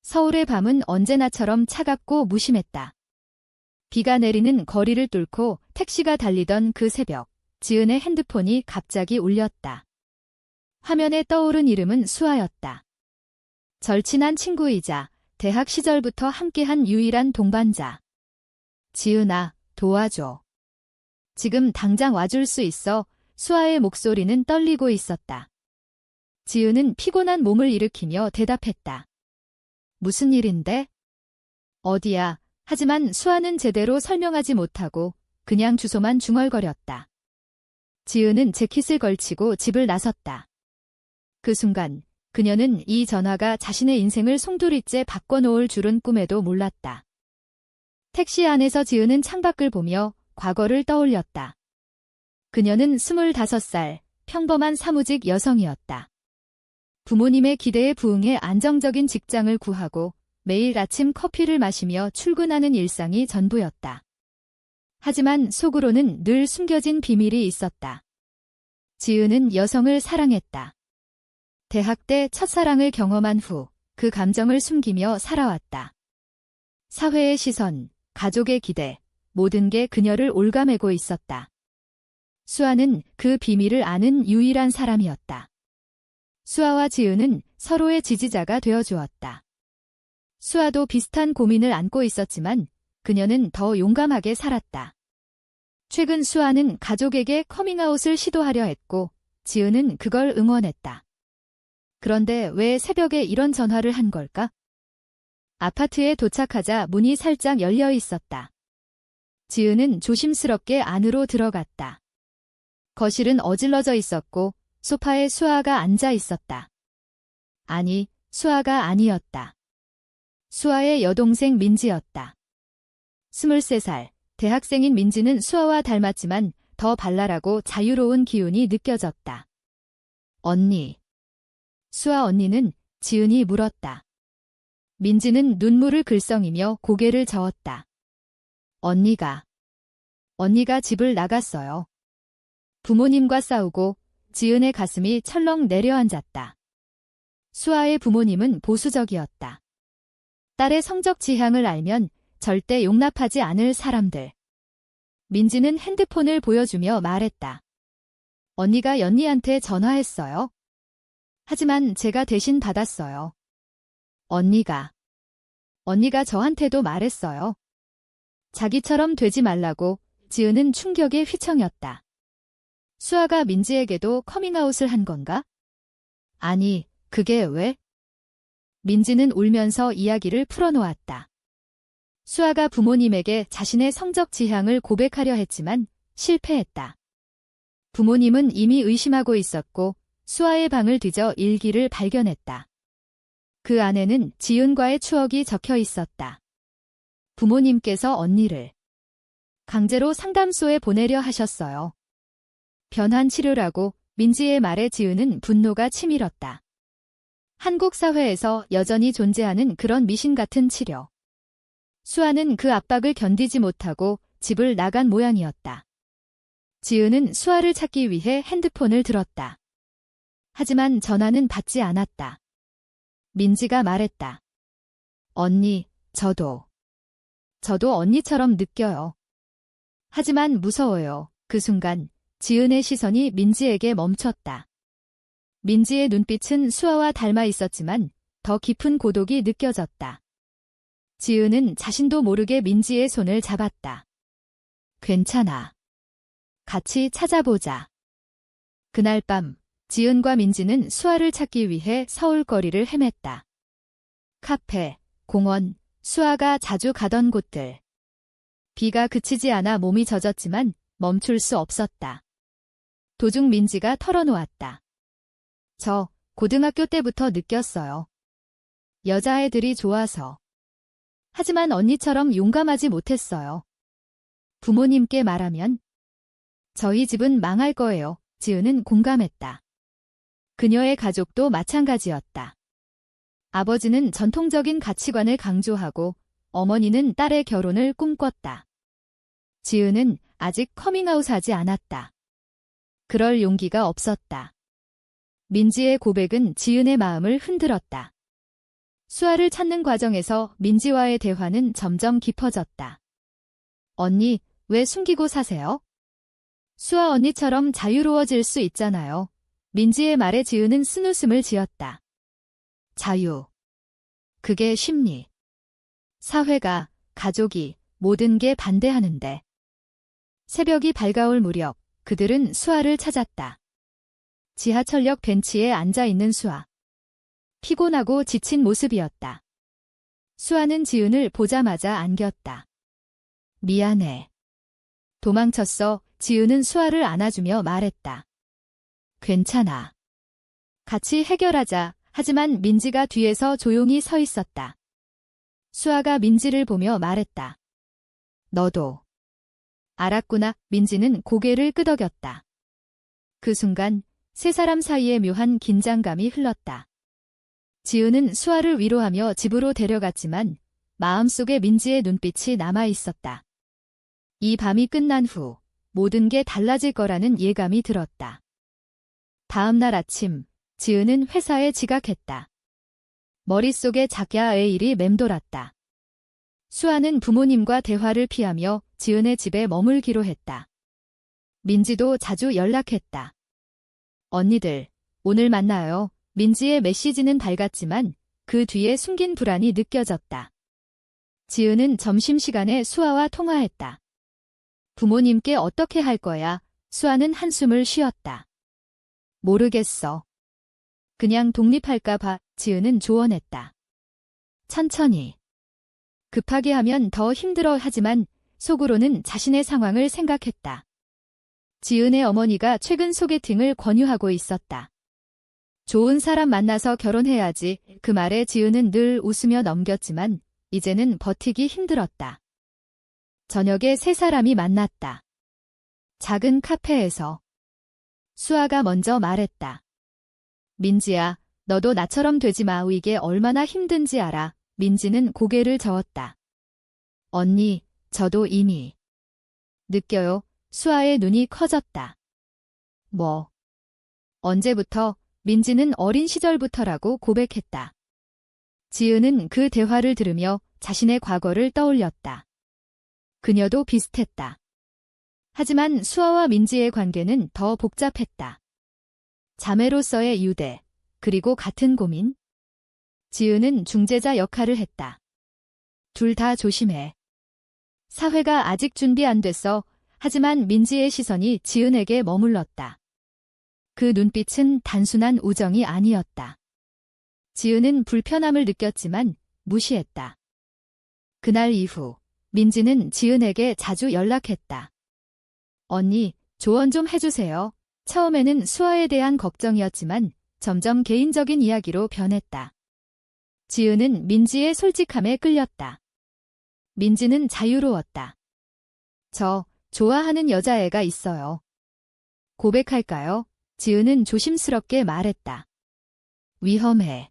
서울의 밤은 언제나처럼 차갑고 무심했다. 비가 내리는 거리를 뚫고 택시가 달리던 그 새벽, 지은의 핸드폰이 갑자기 울렸다. 화면에 떠오른 이름은 수아였다. 절친한 친구이자 대학 시절부터 함께한 유일한 동반자. 지은아, 도와줘. 지금 당장 와줄 수 있어. 수아의 목소리는 떨리고 있었다. 지은은 피곤한 몸을 일으키며 대답했다. 무슨 일인데? 어디야? 하지만 수아는 제대로 설명하지 못하고 그냥 주소만 중얼거렸다. 지은은 재킷을 걸치고 집을 나섰다. 그 순간 그녀는 이 전화가 자신의 인생을 송두리째 바꿔놓을 줄은 꿈에도 몰랐다. 택시 안에서 지은은 창밖을 보며 과거를 떠올렸다. 그녀는 25살, 평범한 사무직 여성이었다. 부모님의 기대에 부응해 안정적인 직장을 구하고 매일 아침 커피를 마시며 출근하는 일상이 전부였다. 하지만 속으로는 늘 숨겨진 비밀이 있었다. 지은은 여성을 사랑했다. 대학 때 첫사랑을 경험한 후 그 감정을 숨기며 살아왔다. 사회의 시선, 가족의 기대, 모든 게 그녀를 올가매고 있었다. 수아는 그 비밀을 아는 유일한 사람이었다. 수아와 지은은 서로의 지지자가 되어주었다. 수아도 비슷한 고민을 안고 있었지만 그녀는 더 용감하게 살았다. 최근 수아는 가족에게 커밍아웃을 시도하려 했고 지은은 그걸 응원했다. 그런데 왜 새벽에 이런 전화를 한 걸까? 아파트에 도착하자 문이 살짝 열려 있었다. 지은은 조심스럽게 안으로 들어갔다. 거실은 어질러져 있었고 소파에 수아가 앉아 있었다. 아니, 수아가 아니었다. 수아의 여동생 민지였다. 23살, 대학생인 민지는 수아와 닮았지만 더 발랄하고 자유로운 기운이 느껴졌다. 언니. 수아 언니는 지은이 물었다. 민지는 눈물을 글썽이며 고개를 저었다. 언니가 집을 나갔어요. 부모님과 싸우고 지은의 가슴이 철렁 내려앉았다. 수아의 부모님은 보수적이었다. 딸의 성적 지향을 알면 절대 용납하지 않을 사람들. 민지는 핸드폰을 보여주며 말했다. 언니가 연니한테 전화했어요. 하지만 제가 대신 받았어요. 언니가 저한테도 말했어요. 자기처럼 되지 말라고. 지은은 충격에 휘청였다. 수아가 민지에게도 커밍아웃을 한 건가? 아니, 그게 왜? 민지는 울면서 이야기를 풀어놓았다. 수아가 부모님에게 자신의 성적 지향을 고백하려 했지만 실패했다. 부모님은 이미 의심하고 있었고 수아의 방을 뒤져 일기를 발견했다. 그 안에는 지은과의 추억이 적혀 있었다. 부모님께서 언니를 강제로 상담소에 보내려 하셨어요. 변환 치료라고. 민지의 말에 지은은 분노가 치밀었다. 한국 사회에서 여전히 존재하는 그런 미신 같은 치료. 수아는 그 압박을 견디지 못하고 집을 나간 모양이었다. 지은은 수아를 찾기 위해 핸드폰을 들었다. 하지만 전화는 받지 않았다. 민지가 말했다. 언니, 저도 언니처럼 느껴요. 하지만 무서워요. 그 순간 지은의 시선이 민지에게 멈췄다. 민지의 눈빛은 수아와 닮아 있었지만 더 깊은 고독이 느껴졌다. 지은은 자신도 모르게 민지의 손을 잡았다. 괜찮아. 같이 찾아보자. 그날 밤 지은과 민지는 수아를 찾기 위해 서울 거리를 헤맸다. 카페, 공원, 수아가 자주 가던 곳들. 비가 그치지 않아 몸이 젖었지만 멈출 수 없었다. 도중 민지가 털어놓았다. 저 고등학교 때부터 느꼈어요. 여자애들이 좋아서. 하지만 언니처럼 용감하지 못했어요. 부모님께 말하면 저희 집은 망할 거예요. 지은은 공감했다. 그녀의 가족도 마찬가지였다. 아버지는 전통적인 가치관을 강조하고 어머니는 딸의 결혼을 꿈꿨다. 지은은 아직 커밍아웃하지 않았다. 그럴 용기가 없었다. 민지의 고백은 지은의 마음을 흔들었다. 수아를 찾는 과정에서 민지와의 대화는 점점 깊어졌다. 언니, 왜 숨기고 사세요? 수아 언니처럼 자유로워질 수 있잖아요. 민지의 말에 지은은 쓴웃음을 지었다. 자유. 그게 쉽니? 사회가, 가족이, 모든 게 반대하는데. 새벽이 밝아올 무렵, 그들은 수아를 찾았다. 지하철역 벤치에 앉아있는 수아. 피곤하고 지친 모습이었다. 수아는 지은을 보자마자 안겼다. 미안해. 도망쳤어. 지은은 수아를 안아주며 말했다. 괜찮아. 같이 해결하자. 하지만 민지가 뒤에서 조용히 서 있었다. 수아가 민지를 보며 말했다. 너도. 알았구나. 민지는 고개를 끄덕였다. 그 순간 세 사람 사이에 묘한 긴장감이 흘렀다. 지은은 수아를 위로하며 집으로 데려갔지만 마음속에 민지의 눈빛이 남아 있었다. 이 밤이 끝난 후 모든 게 달라질 거라는 예감이 들었다. 다음 날 아침, 지은은 회사에 지각했다. 머릿속에 작야의 일이 맴돌았다. 수아는 부모님과 대화를 피하며 지은의 집에 머물기로 했다. 민지도 자주 연락했다. 언니들, 오늘 만나요. 민지의 메시지는 밝았지만 그 뒤에 숨긴 불안이 느껴졌다. 지은은 점심시간에 수아와 통화했다. 부모님께 어떻게 할 거야? 수아는 한숨을 쉬었다. 모르겠어. 그냥 독립할까 봐. 지은은 조언했다. 천천히. 급하게 하면 더 힘들어 하지만 속으로는 자신의 상황을 생각했다. 지은의 어머니가 최근 소개팅을 권유하고 있었다. 좋은 사람 만나서 결혼해야지. 그 말에 지은은 늘 웃으며 넘겼지만 이제는 버티기 힘들었다. 저녁에 세 사람이 만났다. 작은 카페에서. 수아가 먼저 말했다. 민지야, 너도 나처럼 되지 마. 이게 얼마나 힘든지 알아. 민지는 고개를 저었다. 언니, 저도 이미 느껴요. 수아의 눈이 커졌다. 뭐? 언제부터? 민지는 어린 시절부터라고 고백했다. 지은은 그 대화를 들으며 자신의 과거를 떠올렸다. 그녀도 비슷했다. 하지만 수아와 민지의 관계는 더 복잡했다. 자매로서의 유대, 그리고 같은 고민? 지은은 중재자 역할을 했다. 둘 다 조심해. 사회가 아직 준비 안 됐어. 하지만 민지의 시선이 지은에게 머물렀다. 그 눈빛은 단순한 우정이 아니었다. 지은은 불편함을 느꼈지만 무시했다. 그날 이후 민지는 지은에게 자주 연락했다. 언니, 조언 좀 해주세요. 처음에는 수아에 대한 걱정이었지만 점점 개인적인 이야기로 변했다. 지은은 민지의 솔직함에 끌렸다. 민지는 자유로웠다. 저 좋아하는 여자애가 있어요. 고백할까요? 지은은 조심스럽게 말했다. 위험해.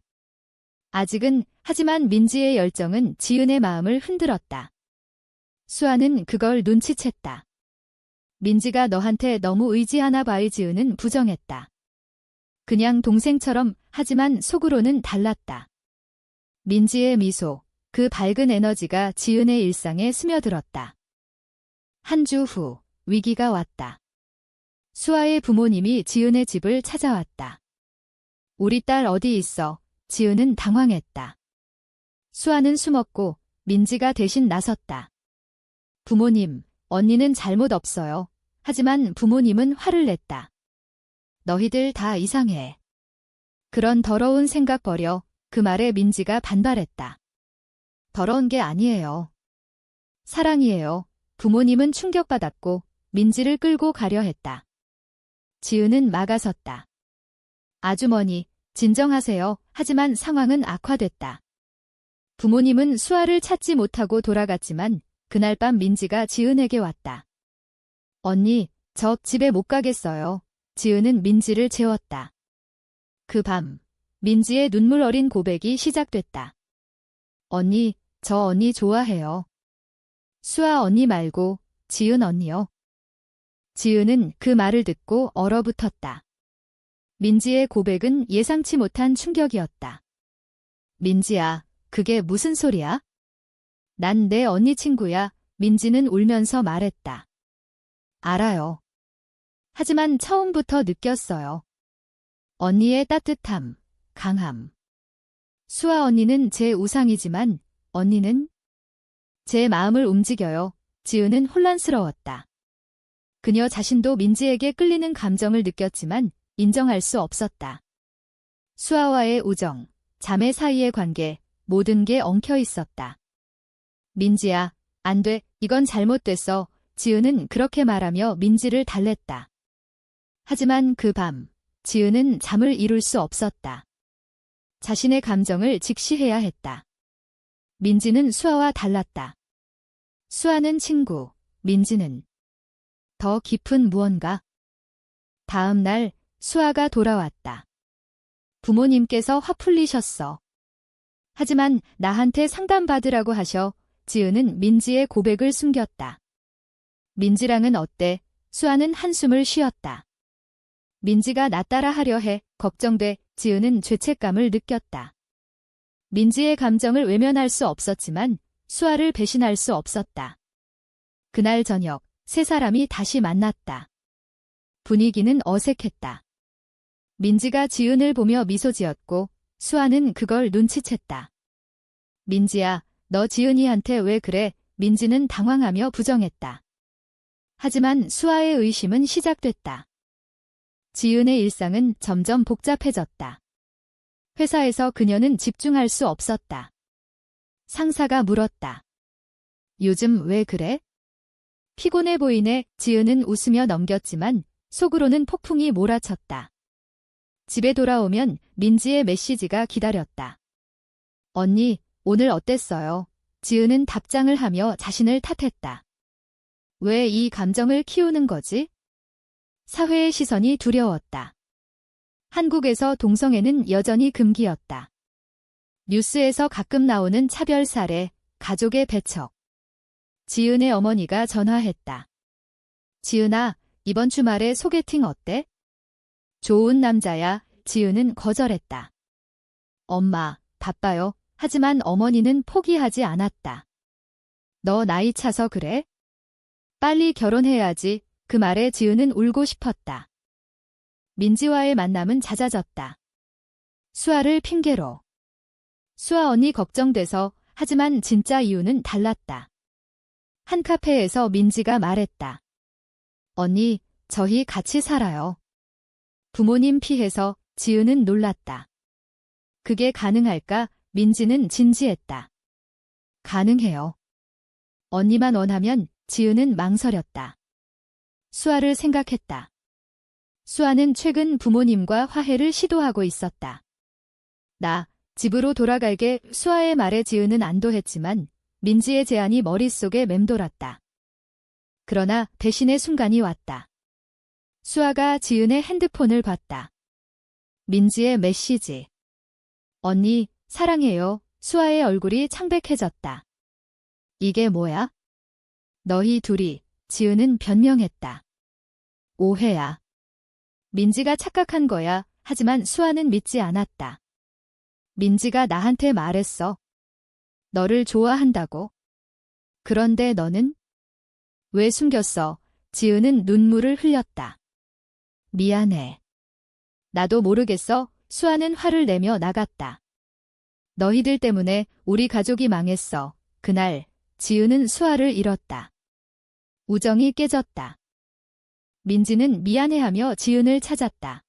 아직은. 하지만 민지의 열정은 지은의 마음을 흔들었다. 수아는 그걸 눈치챘다. 민지가 너한테 너무 의지하나 봐. 지은은 부정했다. 그냥 동생처럼. 하지만 속으로는 달랐다. 민지의 미소, 그 밝은 에너지가 지은의 일상에 스며들었다. 한 주 후, 위기가 왔다. 수아의 부모님이 지은의 집을 찾아왔다. 우리 딸 어디 있어? 지은은 당황했다. 수아는 숨었고 민지가 대신 나섰다. 부모님, 언니는 잘못 없어요. 하지만 부모님은 화를 냈다. 너희들 다 이상해. 그런 더러운 생각 버려. 그 말에 민지가 반발했다. 더러운 게 아니에요. 사랑이에요. 부모님은 충격받았고 민지를 끌고 가려 했다. 지은은 막아섰다. 아주머니, 진정하세요. 하지만 상황은 악화됐다. 부모님은 수아를 찾지 못하고 돌아갔지만 그날 밤 민지가 지은에게 왔다. 언니, 저 집에 못 가겠어요. 지은은 민지를 재웠다. 그 밤, 민지의 눈물 어린 고백이 시작됐다. 언니, 저 언니 좋아해요. 수아 언니 말고 지은 언니요. 지은은 그 말을 듣고 얼어붙었다. 민지의 고백은 예상치 못한 충격이었다. 민지야, 그게 무슨 소리야? 난 내 언니 친구야. 민지는 울면서 말했다. 알아요. 하지만 처음부터 느꼈어요. 언니의 따뜻함, 강함. 수아 언니는 제 우상이지만 언니는 제 마음을 움직여요. 지은은 혼란스러웠다. 그녀 자신도 민지에게 끌리는 감정을 느꼈지만 인정할 수 없었다. 수아와의 우정, 자매 사이의 관계, 모든 게 엉켜 있었다. 민지야, 안 돼, 이건 잘못됐어. 지은은 그렇게 말하며 민지를 달랬다. 하지만 그 밤, 지은은 잠을 이룰 수 없었다. 자신의 감정을 직시해야 했다. 민지는 수아와 달랐다. 수아는 친구, 민지는 더 깊은 무언가. 다음 날 수아가 돌아왔다. 부모님께서 화 풀리셨어. 하지만 나한테 상담받으라고 하셔. 지은은 민지의 고백을 숨겼다. 민지랑은 어때? 수아는 한숨을 쉬었다. 민지가 나 따라 하려 해. 걱정돼. 지은은 죄책감을 느꼈다. 민지의 감정을 외면할 수 없었지만 수아를 배신할 수 없었다. 그날 저녁 세 사람이 다시 만났다. 분위기는 어색했다. 민지가 지은을 보며 미소 지었고 수아는 그걸 눈치챘다. 민지야, 너 지은이한테 왜 그래? 민지는 당황하며 부정했다. 하지만 수아의 의심은 시작됐다. 지은의 일상은 점점 복잡해졌다. 회사에서 그녀는 집중할 수 없었다. 상사가 물었다. 요즘 왜 그래? 피곤해 보이네. 지은은 웃으며 넘겼지만 속으로는 폭풍이 몰아쳤다. 집에 돌아오면 민지의 메시지가 기다렸다. 언니, 오늘 어땠어요? 지은은 답장을 하며 자신을 탓했다. 왜 이 감정을 키우는 거지? 사회의 시선이 두려웠다. 한국에서 동성애는 여전히 금기였다. 뉴스에서 가끔 나오는 차별 사례, 가족의 배척. 지은의 어머니가 전화했다. 지은아, 이번 주말에 소개팅 어때? 좋은 남자야. 지은은 거절했다. 엄마, 바빠요. 하지만 어머니는 포기하지 않았다. 너 나이 차서 그래? 빨리 결혼해야지. 그 말에 지은은 울고 싶었다. 민지와의 만남은 잦아졌다. 수아를 핑계로. 수아 언니 걱정돼서. 하지만 진짜 이유는 달랐다. 한 카페에서 민지가 말했다. 언니, 저희 같이 살아요. 부모님 피해서. 지은은 놀랐다. 그게 가능할까? 민지는 진지했다. 가능해요. 언니만 원하면. 지은은 망설였다. 수아를 생각했다. 수아는 최근 부모님과 화해를 시도하고 있었다. 나 집으로 돌아갈게. 수아의 말에 지은은 안도했지만 민지의 제안이 머릿속에 맴돌았다. 그러나 배신의 순간이 왔다. 수아가 지은의 핸드폰을 봤다. 민지의 메시지. 언니, 사랑해요. 수아의 얼굴이 창백해졌다. 이게 뭐야? 너희 둘이. 지은은 변명했다. 오해야. 민지가 착각한 거야. 하지만 수아는 믿지 않았다. 민지가 나한테 말했어. 너를 좋아한다고. 그런데 너는? 왜 숨겼어? 지은은 눈물을 흘렸다. 미안해. 나도 모르겠어. 수아는 화를 내며 나갔다. 너희들 때문에 우리 가족이 망했어. 그날 지은은 수아를 잃었다. 우정이 깨졌다. 민지는 미안해하며 지은을 찾았다.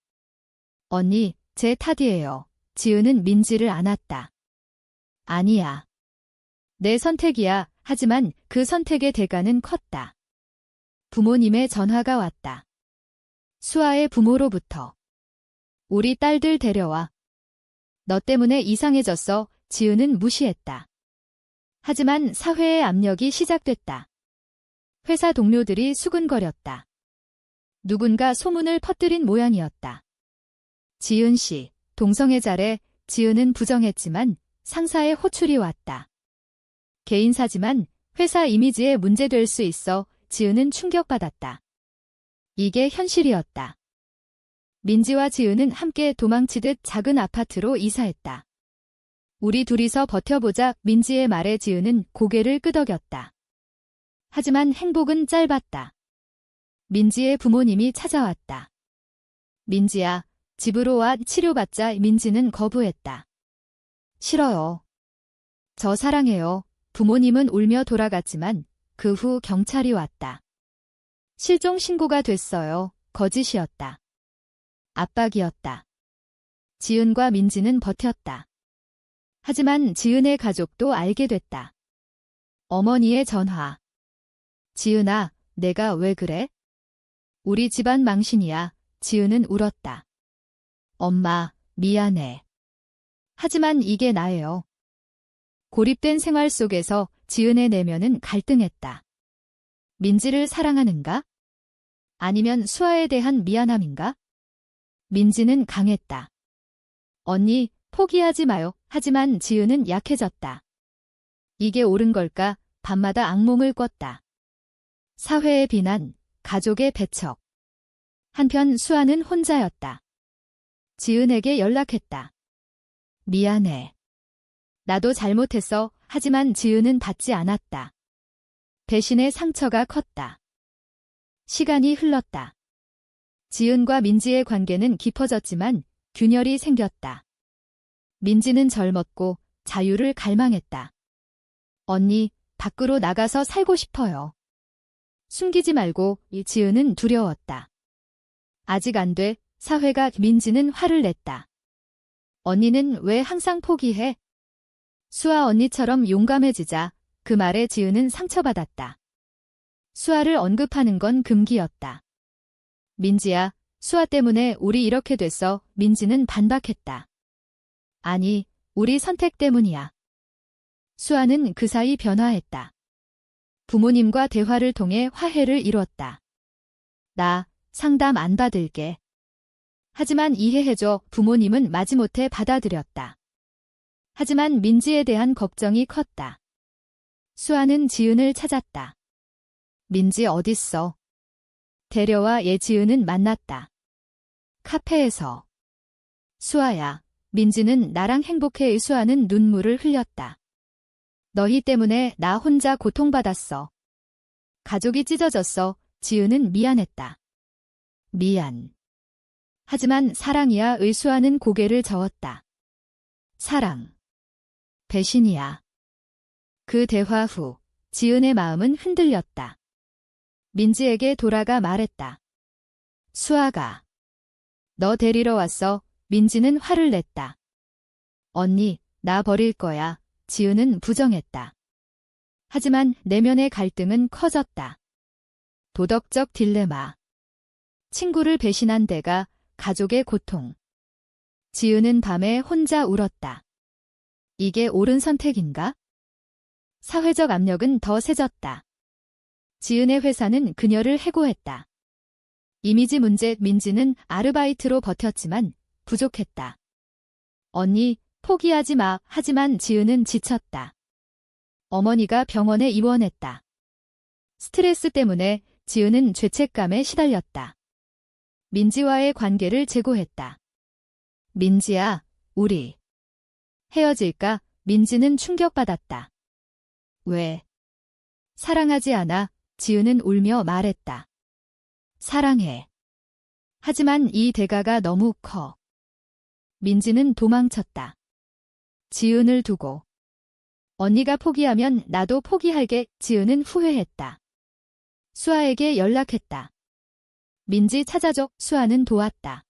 언니, 제 탓이에요. 지은은 민지를 안았다. 아니야. 내 선택이야. 하지만 그 선택의 대가는 컸다. 부모님의 전화가 왔다. 수아의 부모로부터. 우리 딸들 데려와. 너 때문에 이상해졌어. 지은은 무시했다. 하지만 사회의 압력이 시작됐다. 회사 동료들이 수근거렸다. 누군가 소문을 퍼뜨린 모양이었다. 지은 씨, 동성애자래. 지은은 부정했지만 상사의 호출이 왔다. 개인사지만 회사 이미지에 문제될 수 있어. 지은은 충격받았다. 이게 현실이었다. 민지와 지은은 함께 도망치듯 작은 아파트로 이사했다. 우리 둘이서 버텨보자. 민지의 말에 지은은 고개를 끄덕였다. 하지만 행복은 짧았다. 민지의 부모님이 찾아왔다. 민지야, 집으로 와. 치료받자. 민지는 거부했다. 싫어요. 저 사랑해요. 부모님은 울며 돌아갔지만 그 후 경찰이 왔다. 실종 신고가 됐어요. 거짓이었다. 압박이었다. 지은과 민지는 버텼다. 하지만 지은의 가족도 알게 됐다. 어머니의 전화. 지은아, 내가 왜 그래? 우리 집안 망신이야. 지은은 울었다. 엄마, 미안해. 하지만 이게 나예요. 고립된 생활 속에서 지은의 내면은 갈등했다. 민지를 사랑하는가? 아니면 수아에 대한 미안함인가? 민지는 강했다. 언니, 포기하지 마요. 하지만 지은은 약해졌다. 이게 옳은 걸까? 밤마다 악몽을 꿨다. 사회의 비난, 가족의 배척. 한편 수아는 혼자였다. 지은에게 연락했다. 미안해. 나도 잘못했어. 하지만 지은은 받지 않았다. 배신의 상처가 컸다. 시간이 흘렀다. 지은과 민지의 관계는 깊어졌지만 균열이 생겼다. 민지는 젊었고 자유를 갈망했다. 언니, 밖으로 나가서 살고 싶어요. 숨기지 말고. 이 지은은 두려웠다. 아직 안 돼. 사회가. 민지는 화를 냈다. 언니는 왜 항상 포기해? 수아 언니처럼 용감해지자. 그 말에 지은은 상처받았다. 수아를 언급하는 건 금기였다. 민지야, 수아 때문에 우리 이렇게 됐어. 민지는 반박했다. 아니, 우리 선택 때문이야. 수아는 그 사이 변화했다. 부모님과 대화를 통해 화해를 이뤘다. 나 상담 안 받을게. 하지만 이해해줘. 부모님은 마지못해 받아들였다. 하지만 민지에 대한 걱정이 컸다. 수아는 지은을 찾았다. 민지 어딨어? 데려와. 지은은 만났다. 카페에서. 수아야, 민지는 나랑 행복해. 수아는 눈물을 흘렸다. 너희 때문에 나 혼자 고통받았어. 가족이 찢어졌어. 지은은 미안했다. 미안. 하지만 사랑이야. 수아는 고개를 저었다. 사랑. 배신이야. 그 대화 후 지은의 마음은 흔들렸다. 민지에게 돌아가 말했다. 수아가 너 데리러 왔어. 민지는 화를 냈다. 언니, 나 버릴 거야. 지은은 부정했다. 하지만 내면의 갈등은 커졌다. 도덕적 딜레마. 친구를 배신한 대가, 가족의 고통. 지은은 밤에 혼자 울었다. 이게 옳은 선택인가? 사회적 압력은 더 세졌다. 지은의 회사는 그녀를 해고했다. 이미지 문제. 민지는 아르바이트로 버텼지만 부족했다. 언니, 포기하지 마. 하지만 지은은 지쳤다. 어머니가 병원에 입원했다. 스트레스 때문에 지은은 죄책감에 시달렸다. 민지와의 관계를 재고했다. 민지야, 우리 헤어질까? 민지는 충격받았다. 왜? 사랑하지 않아. 지은은 울며 말했다. 사랑해. 하지만 이 대가가 너무 커. 민지는 도망쳤다. 지은을 두고. 언니가 포기하면 나도 포기할게. 지은은 후회했다. 수아에게 연락했다. 민지 찾아줘. 수아는 도왔다.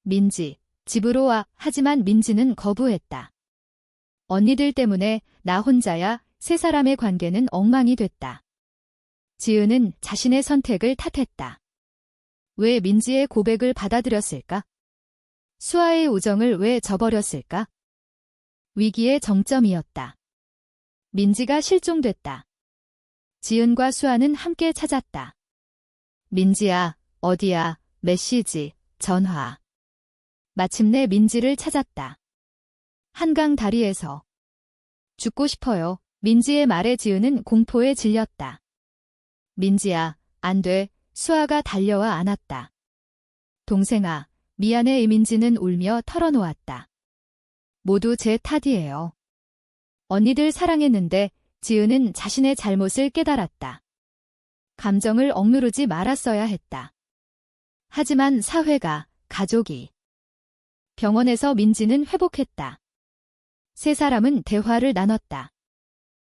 민지, 집으로 와. 하지만 민지는 거부했다. 언니들 때문에 나 혼자야. 세 사람의 관계는 엉망이 됐다. 지은은 자신의 선택을 탓했다. 왜 민지의 고백을 받아들였을까? 수아의 우정을 왜 저버렸을까? 위기의 정점이었다. 민지가 실종됐다. 지은과 수아는 함께 찾았다. 민지야, 어디야? 메시지, 전화. 마침내 민지를 찾았다. 한강 다리에서. 죽고 싶어요. 민지의 말에 지은은 공포에 질렸다. 민지야, 안 돼. 수아가 달려와 안았다. 동생아, 미안해. 민지는 울며 털어놓았다. 모두 제 탓이에요. 언니들 사랑했는데 지은은 자신의 잘못을 깨달았다. 감정을 억누르지 말았어야 했다. 하지만 사회가, 가족이. 병원에서 민지는 회복했다. 세 사람은 대화를 나눴다.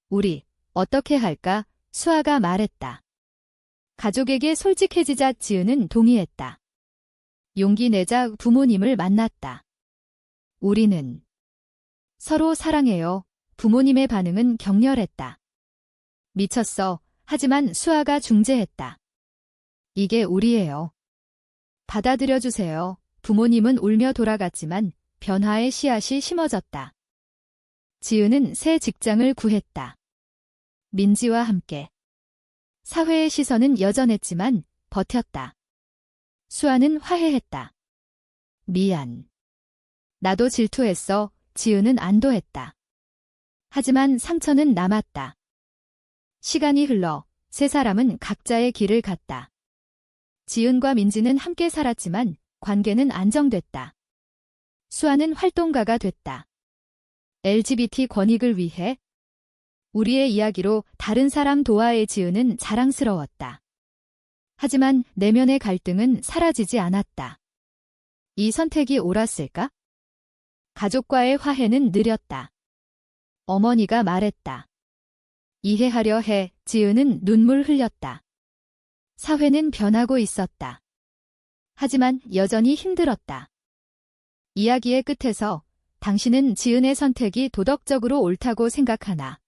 우리, 어떻게 할까? 수아가 말했다. 가족에게 솔직해지자 지은은 동의했다. 용기 내자 부모님을 만났다. 우리는 서로 사랑해요. 부모님의 반응은 격렬했다. 미쳤어. 하지만 수아가 중재했다. 이게 우리예요. 받아들여주세요. 부모님은 울며 돌아갔지만 변화의 씨앗이 심어졌다. 지은은 새 직장을 구했다. 민지와 함께. 사회의 시선은 여전했지만 버텼다. 수아는 화해했다. 미안. 나도 질투했어. 지은은 안도했다. 하지만 상처는 남았다. 시간이 흘러 세 사람은 각자의 길을 갔다. 지은과 민지는 함께 살았지만 관계는 안정됐다. 수아는 활동가가 됐다. LGBT 권익을 위해 우리의 이야기로 다른 사람 도와의 지은은 자랑스러웠다. 하지만 내면의 갈등은 사라지지 않았다. 이 선택이 옳았을까? 가족과의 화해는 느렸다. 어머니가 말했다. 이해하려 해. 지은은 눈물 흘렸다. 사회는 변하고 있었다. 하지만 여전히 힘들었다. 이야기의 끝에서 당신은 지은의 선택이 도덕적으로 옳다고 생각하나?